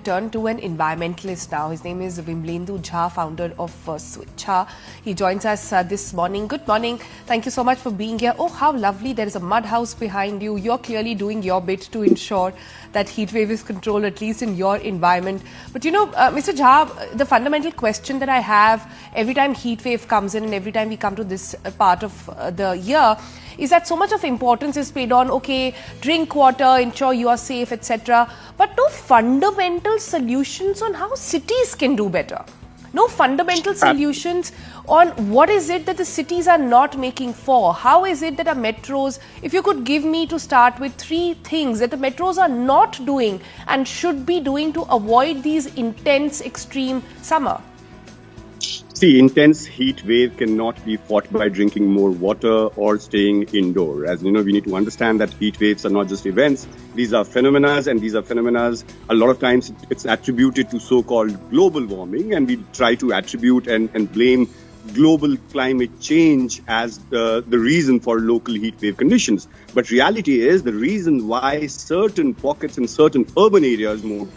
turn to an environmentalist now. His name is Vimlendu Jha, founder of Jha. He joins us this morning. Good morning. Thank you so much for being here. Oh, how lovely. There is a mud house behind you. You're clearly doing your bit to ensure that heat wave is controlled, at least in your environment. But you know, Mr. Jha, the fundamental question that I have every time heat wave comes in and every time we come to this part of the year is that so much of importance is paid on, okay, drink water, ensure you are safe, etc. But no fundamental solutions on how cities can do better. No fundamental solutions on what is it that the cities are not making for. How is it that our metros, if you could give me to start with 3 things that the metros are not doing and should be doing to avoid these intense extreme summer. See, intense heat wave cannot be fought by drinking more water or staying indoor. As you know, we need to understand that heat waves are not just events. These are phenomena, and these are phenomena, a lot of times it's attributed to so-called global warming, and we try to attribute and blame global climate change as the reason for local heat wave conditions. But reality is the reason why certain pockets in certain urban areas, more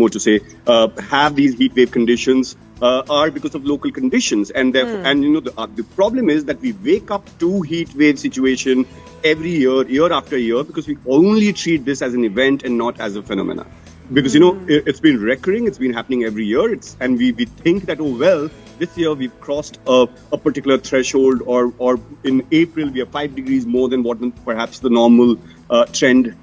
to say, have these heat wave conditions are because of local conditions. And therefore, and you know, the problem is that we wake up to heat wave situation every year after year, because we only treat this as an event and not as a phenomena. Because, you know, it's been recurring, it's been happening every year, and we think that, oh, well, this year we've crossed a particular threshold, or in April we are 5 degrees more than what perhaps the normal trend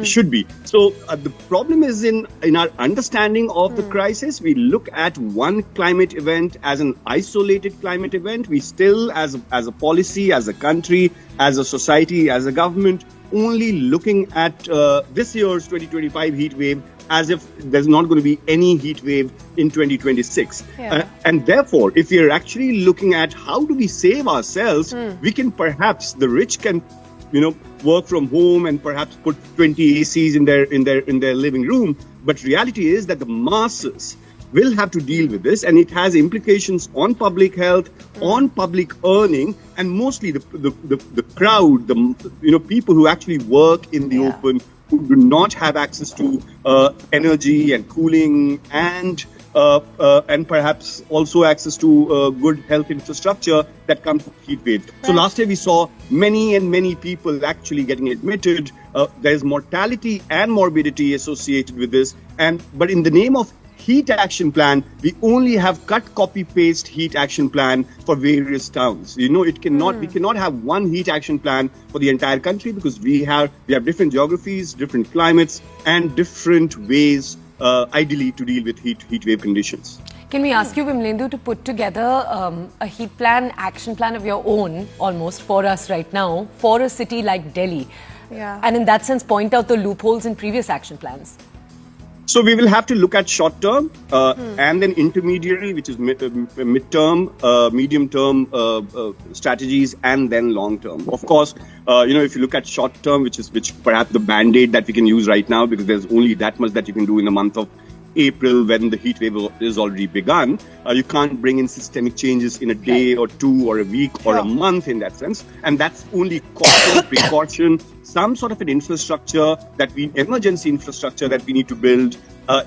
should be. So the problem is in our understanding of the crisis. We look at one climate event as an isolated climate event. We still, as a policy, as a country, as a society, as a government, only looking at this year's 2025 heat wave as if there's not going to be any heat wave in 2026. Yeah. And therefore, if we are actually looking at how do we save ourselves, we can perhaps, the rich can, you know, work from home and perhaps put 20 ACs in their living room. But reality is that the masses will have to deal with this, and it has implications on public health, on public earning, and mostly the crowd, people who actually work in the open, who do not have access to energy and cooling and perhaps also access to good health infrastructure that comes with heat wave. Right. So last year we saw many people actually getting admitted. There's mortality and morbidity associated with this. But in the name of heat action plan, we only have cut, copy, paste heat action plan for various towns. You know, it cannot. We cannot have one heat action plan for the entire country, because we have different geographies, different climates, and different ways, ideally, to deal with heat wave conditions. Can we ask you, Vimlendu, to put together a heat plan, action plan of your own, almost, for us right now, for a city like Delhi? Yeah. And in that sense, point out the loopholes in previous action plans. So we will have to look at short term and then intermediary, which is mid-term, medium-term strategies, and then long-term. Of course, if you look at short term, which perhaps the band-aid that we can use right now, because there's only that much that you can do in the month of April when the heat wave is already begun. You can't bring in systemic changes in a day or two or a week or a month in that sense. And that's only caution, precaution, some sort of an infrastructure emergency infrastructure that we need to build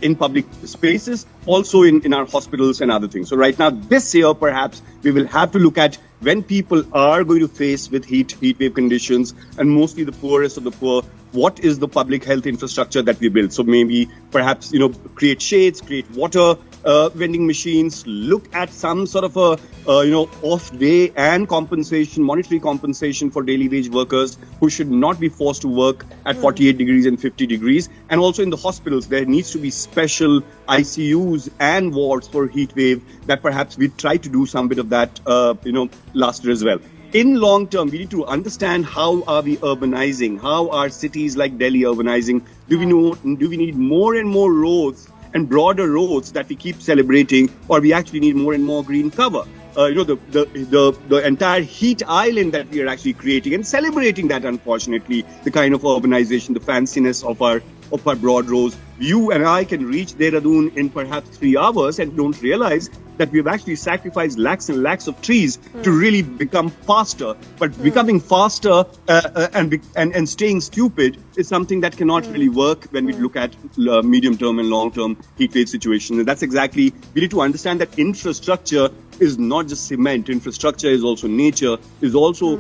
in public spaces, also in our hospitals and other things. So right now, this year, perhaps we will have to look at when people are going to face with heat wave conditions, and mostly the poorest of the poor, what is the public health infrastructure that we build? So maybe perhaps, create shades, create water vending machines, look at some sort of a, off day and compensation, monetary compensation for daily wage workers who should not be forced to work at 48 degrees and 50 degrees. And also in the hospitals, there needs to be special ICUs and wards for heat wave that perhaps we try to do some bit of that, last year as well. In long term, we need to understand how are we urbanizing? How are cities like Delhi urbanizing? Do we need more and more roads and broader roads that we keep celebrating, or we actually need more and more green cover? The entire heat island that we are actually creating and celebrating that, unfortunately, the kind of urbanization, the fanciness of our of our broad roads. You and I can reach Dehradun in perhaps 3 hours and don't realize that we've actually sacrificed lakhs and lakhs of trees to really become faster. But becoming faster and staying stupid is something that cannot really work when we look at medium-term and long-term heat wave situations. And that's exactly, we need to understand that infrastructure is not just cement. Infrastructure is also nature, is also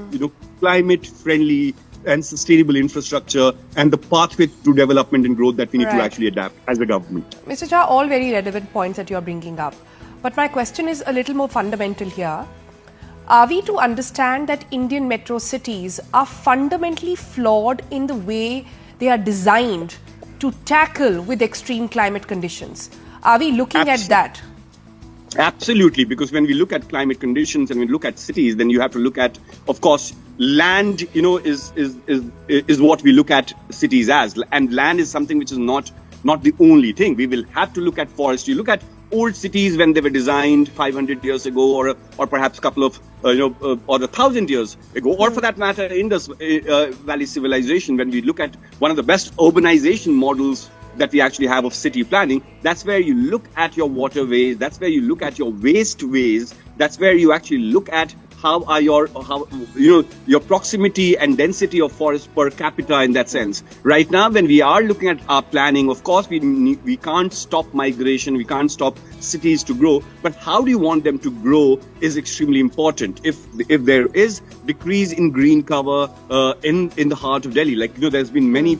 climate-friendly and sustainable infrastructure and the pathway to development and growth that we need to actually adapt as a government. Mr. Jha, all very relevant points that you're bringing up. But my question is a little more fundamental here. Are we to understand that Indian metro cities are fundamentally flawed in the way they are designed to tackle with extreme climate conditions? Are we looking at that? Absolutely, because when we look at climate conditions and we look at cities, then you have to look at, of course, land, is what we look at cities as. And land is something which is not the only thing. We will have to look at forestry. Look at old cities when they were designed 500 years ago, or perhaps a couple of, or 1,000 years ago, or for that matter, Indus Valley civilization. When we look at one of the best urbanization models that we actually have of city planning, that's where you look at your waterways, that's where you look at your wasteways, that's where you actually look at how your proximity and density of forest per capita in that sense. Right now, when we are looking at our planning, of course, we can't stop migration, we can't stop cities to grow, but how do you want them to grow is extremely important. If there is decrease in green cover in the heart of Delhi, there's been many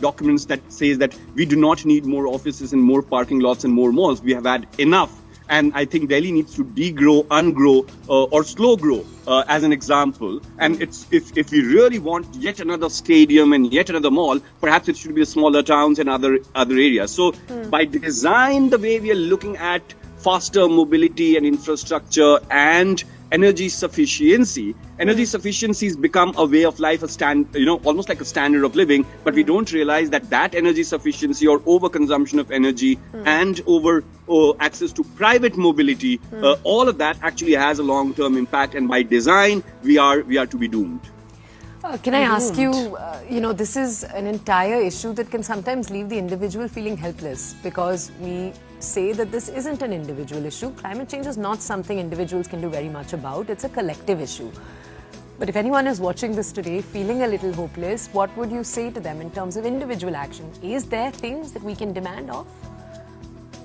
documents that says that we do not need more offices and more parking lots and more malls. We have had enough. And I think Delhi needs to degrow, ungrow, or slow grow, as an example. And if we really want yet another stadium and yet another mall, perhaps it should be the smaller towns and other areas. So by design, the way we are looking at faster mobility and infrastructure and energy sufficiency has become a way of life, almost like a standard of living, but we don't realize that energy sufficiency or overconsumption of energy and over access to private mobility, all of that actually has a long-term impact, and by design we are to be doomed. Can I ask you, this is an entire issue that can sometimes leave the individual feeling helpless, because we say that this isn't an individual issue. Climate change is not something individuals can do very much about. It's a collective issue. But if anyone is watching this today feeling a little hopeless, what would you say to them in terms of individual action? Is there things that we can demand of?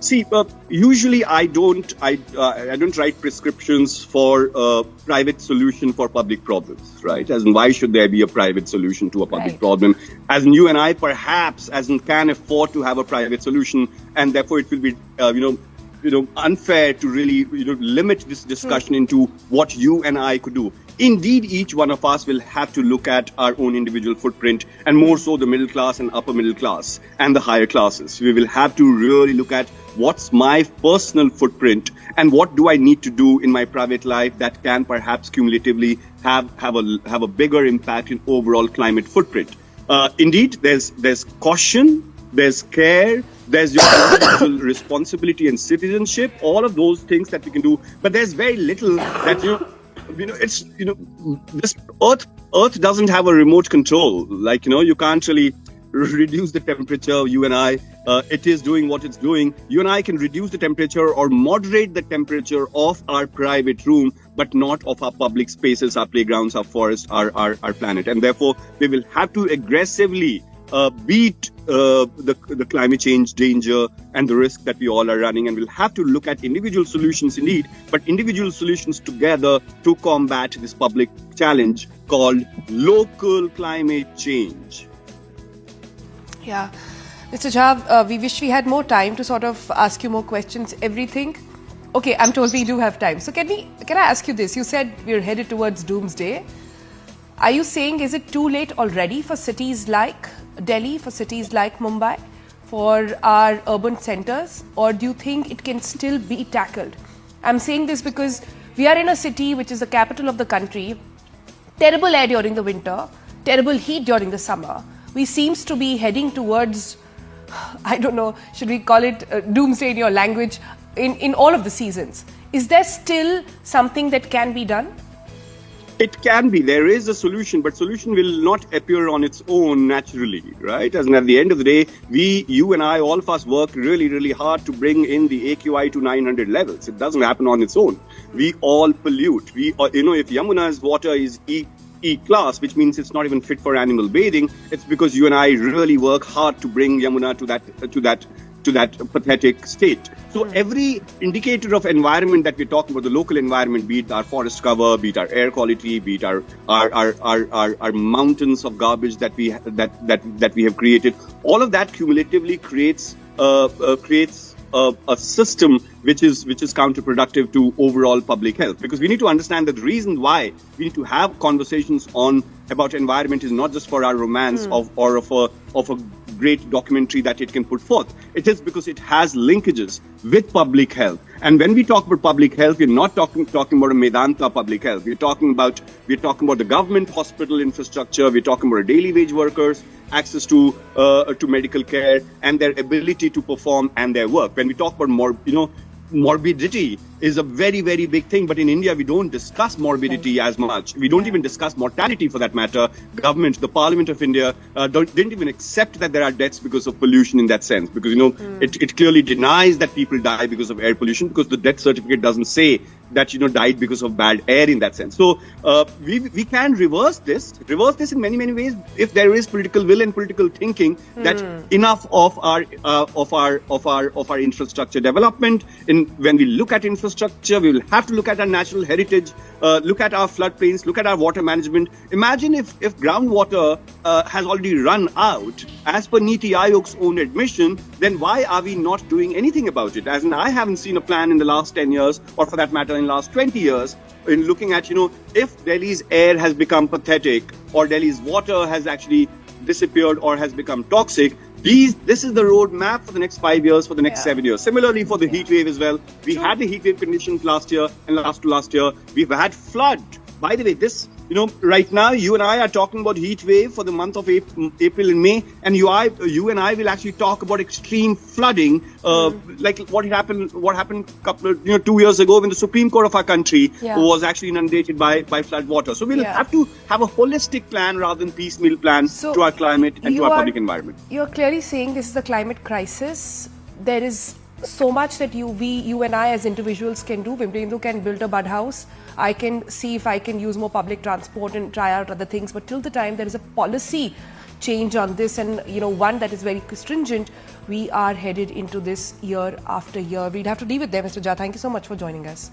See, usually I don't write prescriptions for private solution for public problems, right? As in, why should there be a private solution to a public problem? As in, you and I perhaps can afford to have a private solution, and therefore it will be unfair to really limit this discussion into what you and I could do. Indeed, each one of us will have to look at our own individual footprint, and more so the middle class and upper middle class and the higher classes. We will have to really look at what's my personal footprint and what do I need to do in my private life that can perhaps cumulatively have a bigger impact in overall climate footprint. Indeed, there's caution, there's care, there's your individual responsibility and citizenship, all of those things that we can do, but there's very little that this earth doesn't have a remote control. You can't really reduce the temperature. You and I, it is doing what it's doing. You and I can reduce the temperature or moderate the temperature of our private room, but not of our public spaces, our playgrounds, our forests, our planet. And therefore, we will have to aggressively beat the climate change danger and the risk that we all are running, and we'll have to look at individual solutions indeed, but individual solutions together to combat this public challenge called local climate change. Yeah. Mr. Jha, we wish we had more time to sort of ask you more questions, everything. Okay, I'm told we do have time. So can I ask you this? You said we're headed towards doomsday. Are you saying, is it too late already for cities like Delhi, for cities like Mumbai, for our urban centers, or do you think it can still be tackled? I'm saying this because we are in a city which is the capital of the country, terrible air during the winter, terrible heat during the summer. We seems to be heading towards, I don't know, should we call it doomsday in your language, in all of the seasons. Is there still something that can be done? It can be. There is a solution, but solution will not appear on its own naturally, right? As in at the end of the day, you and I, all of us work really, really hard to bring in the AQI to 900 levels. It doesn't happen on its own. We all pollute. If Yamuna's water is E class, which means it's not even fit for animal bathing, it's because you and I really work hard to bring Yamuna to that pathetic state. So every indicator of environment that we're talking about, the local environment, be it our forest cover, be it our air quality, be it our mountains of garbage that we have created, all of that cumulatively creates a system which is counterproductive to overall public health. Because we need to understand that the reason why we need to have conversations about environment is not just for our romance of a great documentary that it can put forth. It is because it has linkages with public health. And when we talk about public health, we're not talking about a Medanta public health. We're talking about the government hospital infrastructure. We're talking about daily wage workers, access to medical care, and their ability to perform and their work. When we talk about morbidity is a very, very big thing. But in India, we don't discuss morbidity as much. We don't even discuss mortality for that matter. Government, the Parliament of India didn't even accept that there are deaths because of pollution in that sense. Because, it clearly denies that people die because of air pollution, because the death certificate doesn't say that, died because of bad air in that sense. So we can reverse this in many, many ways if there is political will and political thinking that enough of our infrastructure development. When we look at infrastructure, we will have to look at our natural heritage, look at our floodplains, look at our water management. Imagine if groundwater has already run out, as per Niti Aayog's own admission, then why are we not doing anything about it? As in, I haven't seen a plan in the last 10 years, or for that matter, in the last 20 years, in looking at, if Delhi's air has become pathetic, or Delhi's water has actually disappeared or has become toxic. This is the roadmap for the next 5 years, for the next 7 years. Similarly, for the heat wave as well. We had the heat wave conditions last year and last year. We've had flood. By the way, right now, you and I are talking about heat wave for the month of April and May, and you and I will actually talk about extreme flooding, like what happened 2 years ago when the Supreme Court of our country was actually inundated by flood water. So we'll have to have a holistic plan rather than piecemeal plan to our climate and to our public environment. You're clearly saying this is a climate crisis. There is so much that you and I as individuals can do. Vimlendu can build a bud house. I can see if I can use more public transport and try out other things. But till the time there is a policy change on this, and one that is very stringent, we are headed into this year after year. We'd have to leave it there, Mr. Jha. Thank you so much for joining us.